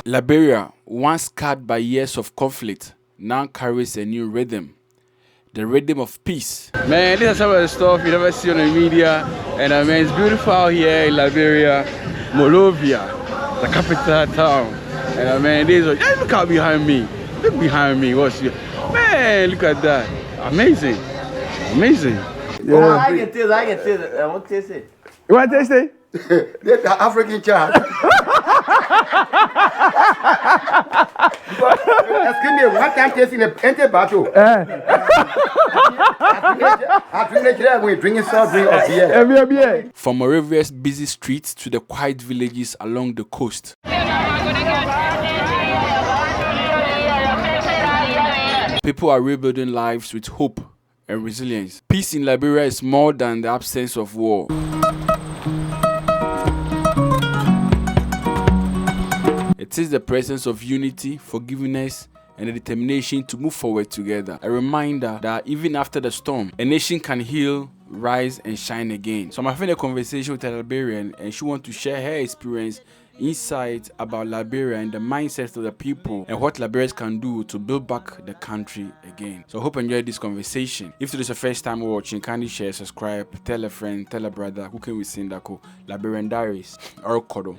Liberia, once scarred by years of conflict, now carries a new rhythm. The rhythm of peace. Man, this is some of the stuff you never see on the media. And I mean, it's beautiful out here in Liberia, Monrovia, the capital town. And I mean, look out behind me. Look behind me. Man, look at that. Amazing. Amazing. Yeah. I can taste it. I want to taste it. You want to taste it? The African child. Excuse me, one time tasting a empty bottle. I drink it when drinking soft drink of beer. From Monrovia's busy streets to the quiet villages along the coast. People are rebuilding lives with hope and resilience. Peace in Liberia is more than the absence of war. It is the presence of unity, forgiveness, and the determination to move forward together. A reminder that even after the storm, a nation can heal, rise, and shine again. So I'm having a conversation with a Liberian, and she wants to share her experience, insights about Liberia and the mindset of the people and what Liberians can do to build back the country again. So I hope you enjoyed this conversation. If it is your first time watching, kindly share, subscribe, tell a friend, tell a brother. Cooking with Sindaco, Liberian Diaries, or Kodo.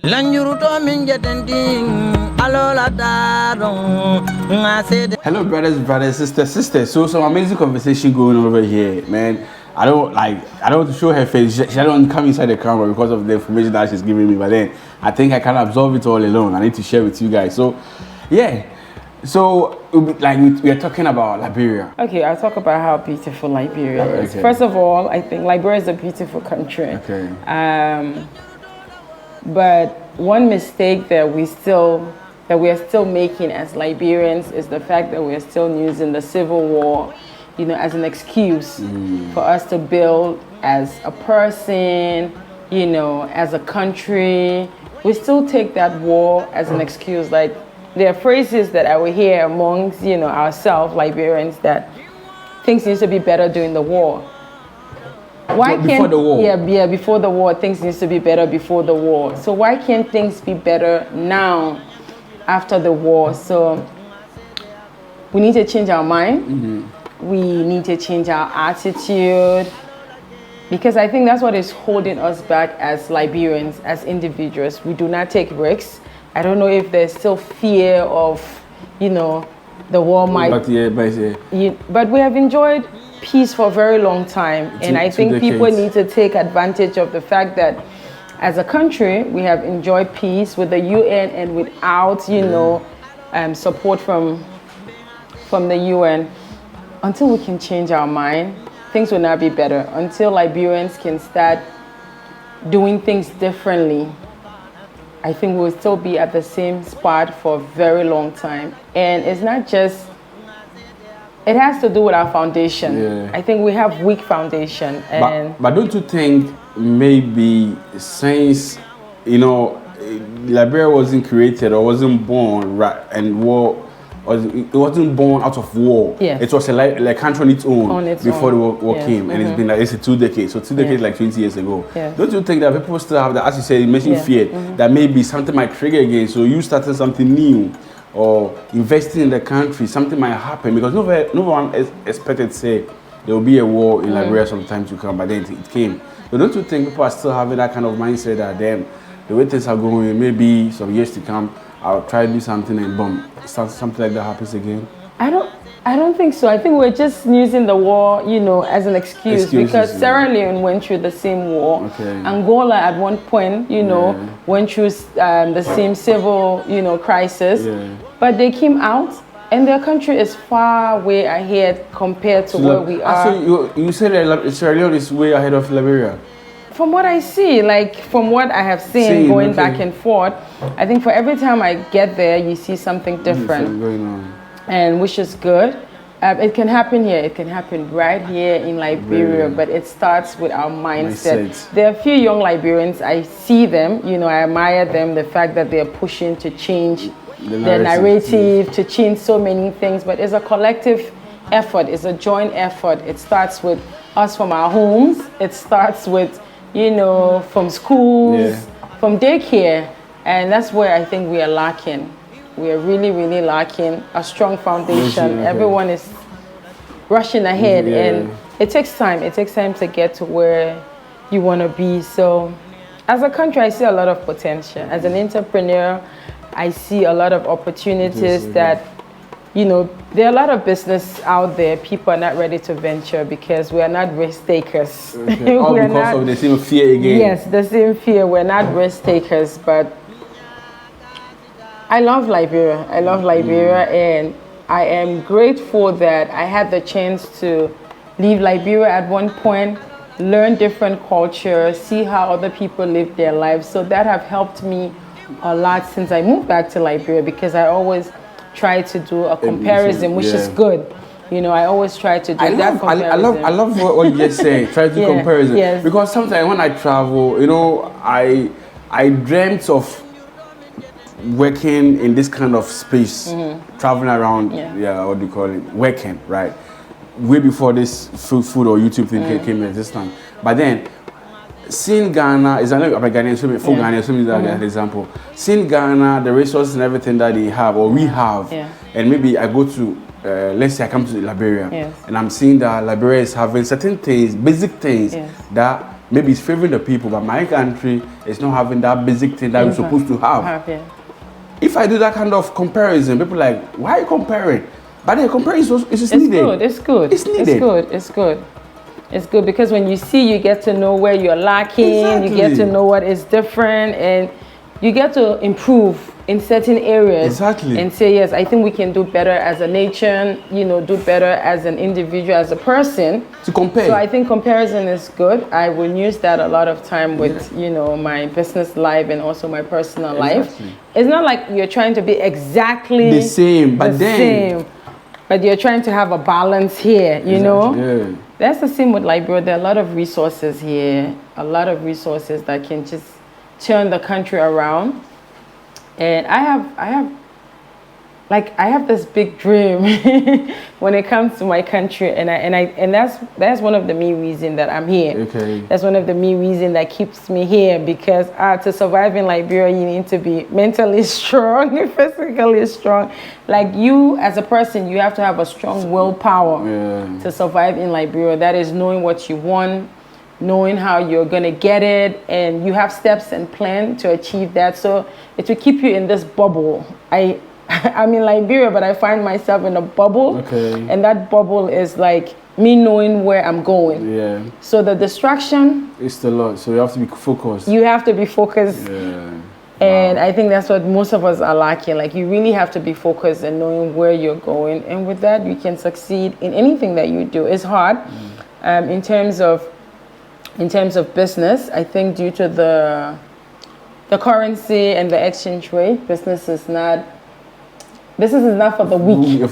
Hello brothers, sisters. So some amazing conversation going on over here, man. I don't want to show her face. She don't come inside the camera because of the information that she's giving me. But then I think I can absorb it all alone. I need to share with you guys. So, yeah. So, we are talking about Liberia. Okay, I'll talk about how beautiful Liberia is. Okay. First of all, I think Liberia is a beautiful country. Okay. But one mistake that we are still making as Liberians is the fact that we are still using the Civil War, as an excuse for us to build as a person, as a country. We still take that war as an excuse. Like, there are phrases that I will hear amongst, ourselves, Liberians, that things used to be better during the war. Before the war? Yeah, before the war, things used to be better before the war. So why can't things be better now, after the war? So we need to change our mind. We need to change our attitude, because I think that's what is holding us back as Liberians, as individuals. We do not take risks. I don't know if there's still fear of, the war might. But we have enjoyed peace for a very long time, and I think people need to take advantage of the fact that as a country we have enjoyed peace with the UN and without, support from the UN. Until we can change our mind, things will not be better. Until Liberians can start doing things differently, I think we'll still be at the same spot for a very long time. And it's not just, it has to do with our foundation. Yeah. I think we have weak foundation. And but don't you think maybe since, Liberia wasn't created or wasn't born and war, it wasn't born out of war. Yes. It was a country on its own before the war came, and it's been like 2 decades. So 2 decades, like 20 years ago. Yes. Don't you think that people still have that, as you said, you mentioned fear, that maybe something might trigger again? So you started something new, or investing in the country, something might happen, because no one expected to say there will be a war in Liberia sometime to come, but then it came. So don't you think people are still having that kind of mindset that the way things are going, maybe some years to come, I'll try to do something and boom, something like that happens again? I don't think so. I think we're just using the war, as an excuse because Sierra Leone went through the same war. Okay. Angola at one point, went through the same civil, crisis. Yeah. But they came out, and their country is far way ahead compared to where we are. So you say that Sierra Leone is way ahead of Liberia? From what I see, from what I have seen going back and forth, I think for every time I get there, you see something different going on. And which is good. It can happen here. It can happen right here in Liberia, but it starts with our mindset. There are a few young Liberians. I see them. I admire them. The fact that they are pushing to change their narrative, to change so many things. But it's a collective effort. It's a joint effort. It starts with us from our homes. It starts with from schools, from daycare, and that's where I think we are lacking. We are really, really lacking a strong foundation. Okay. Everyone is rushing ahead, Yeah. and it takes time. It takes time to get to where you want to be. So, as a country, I see a lot of potential. As an entrepreneur, I see a lot of opportunities that, you know, there are a lot of business out there. People are not ready to venture because we are not risk takers. Okay. All because of the same fear again. Yes, the same fear. We're not risk takers, but I love Liberia. I love Liberia, and I am grateful that I had the chance to leave Liberia at one point, learn different cultures, see how other people live their lives. So that have helped me a lot since I moved back to Liberia, because I always try to do a comparison, which is good. You know, I always try to do that comparison. I love what you just say. Try to do comparison. Yes. Because sometimes when I travel, you know, I dreamt of working in this kind of space, traveling around, what do you call it, working, right? Way before this food or YouTube thing came at this time. But then, seeing Ghana, is another Ghanaian, full Ghanaian, so that an example. Seeing Ghana, the resources and everything that they have, or we have, and maybe I go to, let's say I come to Liberia, and I'm seeing that Liberia is having certain things, basic things, that maybe it's favoring the people, but my country is not having that basic thing that we're supposed to have. If I do that kind of comparison, people are like, why are you comparing? But the comparison is needed. It's good. It's needed. It's good. It's good because when you see, you get to know where you're lacking, you get to know what is different, and you get to improve in certain areas. And say, yes, I think we can do better as a nation, you know, do better as an individual, as a person. To compare. So I think comparison is good. I will use that a lot of time with, you know, my business life and also my personal life. It's not like you're trying to be exactly the same, but but you're trying to have a balance here, you know? That's the same with Liberia. There are a lot of resources here, a lot of resources that can just turn the country around. And I have this big dream when it comes to my country, and that's one of the main reasons that I'm here. That's one of the main reasons that keeps me here, because to survive in Liberia, you need to be mentally strong, physically strong. Like, you as a person, you have to have a strong willpower to survive in Liberia. That is knowing what you want, knowing how you're gonna get it, and you have steps and plan to achieve that. So it will keep you in this bubble. I'm in Liberia, but I find myself in a bubble, and that bubble is like me knowing where I'm going. So the distraction is a lot. So you have to be focused. You have to be focused. And I think that's what most of us are lacking. Like, you really have to be focused and knowing where you're going, and with that, you can succeed in anything that you do. It's hard in terms of business. I think due to the currency and the exchange rate, business is not for the weak.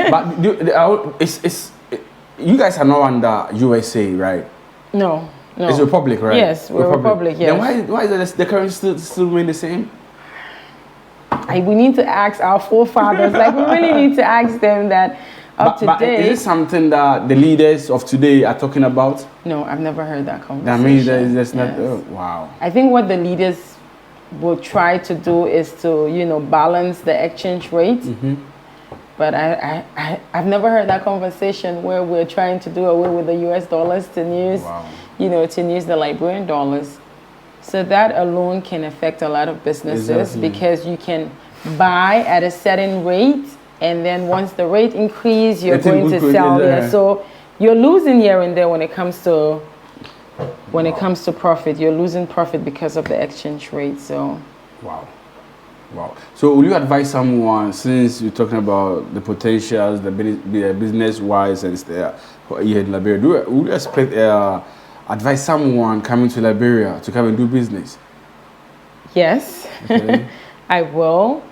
But you guys are not under USA, right? No. It's Republic, right? Yes, we're Republic. Yes. Then why is the currency still remain the same? We need to ask our forefathers. Like, we really need to ask them that. But is it something that the leaders of today are talking about? No, I've never heard that conversation. That means there's not. Wow. I think what the leaders will try to do is to, you know, balance the exchange rate. But I've never heard that conversation where we're trying to do away with the US dollars to use, you know, to use the Liberian dollars. So that alone can affect a lot of businesses because you can buy at a certain rate, and then once the rate increases, you're going to sell there. So you're losing here and there when it comes to profit. You're losing profit because of the exchange rate. So wow. So will you advise someone, since you're talking about the potentials, the business wise and here in Liberia, would you expect advise someone coming to Liberia to come and do business? Yes, I will.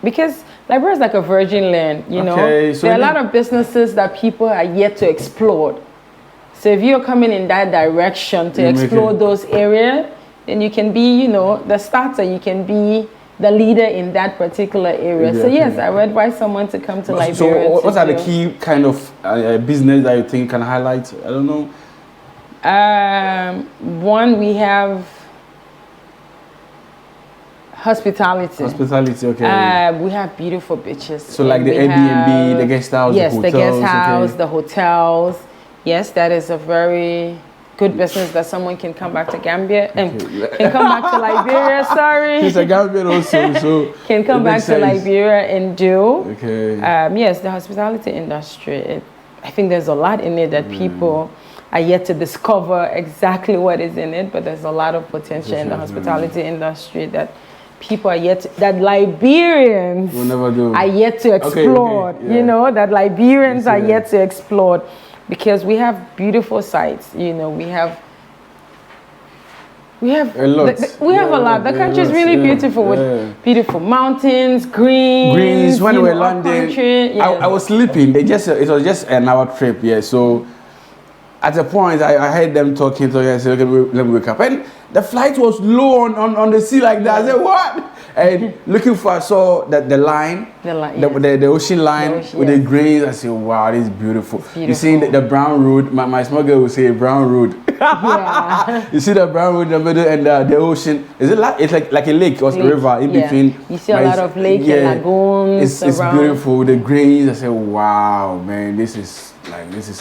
Because Liberia is like a virgin land, you know. So there are a lot of businesses that people are yet to explore. So if you're coming in that direction to explore those areas, then you can be, you know, the starter. You can be the leader in that particular area. So yes, I would advise someone to come to Liberia. So what are the key kind of business that you think can highlight? I don't know. One, we have Hospitality. Hospitality, okay. We have beautiful beaches. So like the Airbnb, the guest house, yes, the hotels. the guest house, okay. the hotels. Yes, that is a very good business that someone can come back to Gambia and can come back to Liberia. Sorry, He's a Gambian also, so can come back to Liberia and do. Okay. Yes, the hospitality industry. I think there's a lot in it that people are yet to discover exactly what is in it, but there's a lot of potential in the hospitality industry that people are yet to, that Liberians we'll never do. are yet to explore. Okay, yeah. You know, that Liberians are yet to explore, because we have beautiful sites. You know, we have a lot. We have a lot. The country is really beautiful with beautiful mountains, greens. When we were landing, I was sleeping. It was just an hour trip. Yeah, so at a point I heard them talking. So I said, okay, let me wake up. And the flight was low on the sea like that. I said, what? And looking for, I saw that the ocean line with the greens. I said, wow, this is beautiful. You see the brown road. My small girl would say brown road. You see the brown road in the middle and the ocean. It's like a lake or a river in between. You see a lot of lakes and lagoons. It's beautiful with the greens. I said, wow, man, this is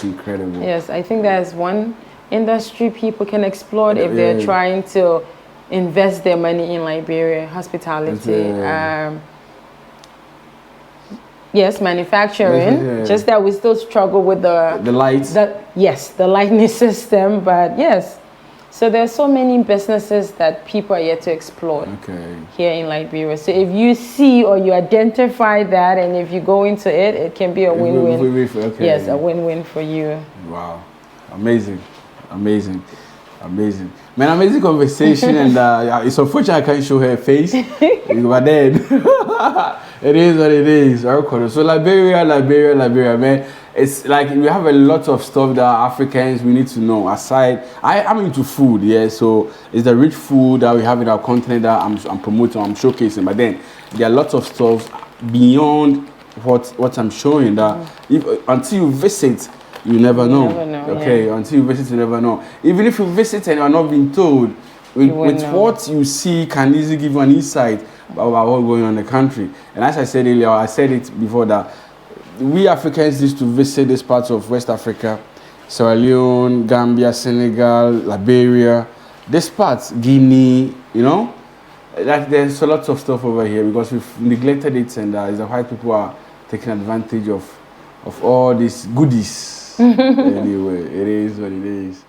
incredible. Yes, I think there's one industry people can explore if they're trying to invest their money in Liberia: hospitality. Yes, manufacturing. Just that we still struggle with the lights. The lighting system, but yes. So there's so many businesses that people are yet to explore here in Liberia. So if you see or you identify that, and if you go into it, it can be a win-win. Yes, a win-win for you. Wow, amazing. Man, amazing conversation, and it's unfortunate I can't show her face, but then it is what it is. So Liberia, man. It's like we have a lot of stuff that Africans we need to know. Aside, I'm into food, so it's the rich food that we have in our continent that I'm promoting, I'm showcasing. But then there are lots of stuff beyond what I'm showing that until you visit, you never know. Until you visit, you never know. Even if you visit and you are not being told, with what you see can easily give you an insight about what's going on in the country. And as I said earlier, I said it before that we Africans used to visit these parts of West Africa, Sierra Leone, Gambia, Senegal, Liberia, these parts, Guinea, you know, like there's a lot of stuff over here because we've neglected it, and the white people are taking advantage of all these goodies. Anyway, it is what it is.